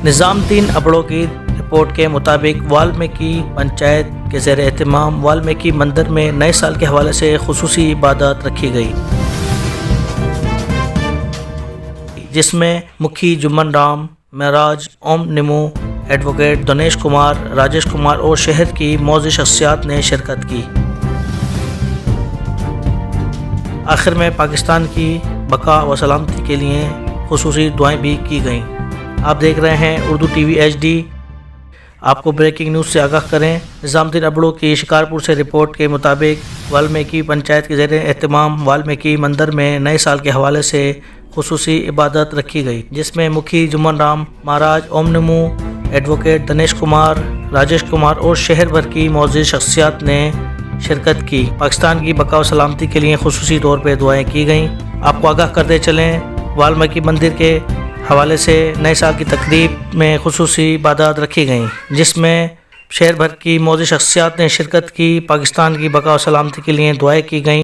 نظام الدین ابڑو کی رپورٹ کے مطابق والمیکی پنچایت کے زیر اہتمام والمیکی مندر میں نئے سال کے حوالے سے خصوصی عبادت رکھی گئی، جس میں مکھی جمن رام، مہاراج اوم نمو، ایڈوکیٹ دنیش کمار، راجیش کمار اور شہر کی معزز شخصیات نے شرکت کی۔ آخر میں پاکستان کی بقا و سلامتی کے لیے خصوصی دعائیں بھی کی گئیں۔ آپ دیکھ رہے ہیں Urdu TV HD. آپ کو بریکنگ نیوز سے آگاہ کریں۔ نظام الدین ابڑو کی شکارپور سے رپورٹ کے مطابق والمیکی پنچایت کے زیر اہتمام والمیکی مندر میں نئے سال کے حوالے سے خصوصی عبادت رکھی گئی، جس میں مکھی جمن رام، مہاراج اوم نمو، ایڈوکیٹ دنیش کمار، راجیش کمار اور شہر بھر کی معزز شخصیات نے شرکت کی۔ پاکستان کی بقا و سلامتی کے لیے خصوصی طور پہ دعائیں کی گئیں۔ آپ کو آگاہ کرتے چلیں، والمیکی مندر کے حوالے سے نئے سال کی تقریب میں خصوصی عبادات رکھی گئیں، جس میں شہر بھر کی معزز شخصیات نے شرکت کی۔ پاکستان کی بقا و سلامتی کے لیے دعائیں کی گئیں۔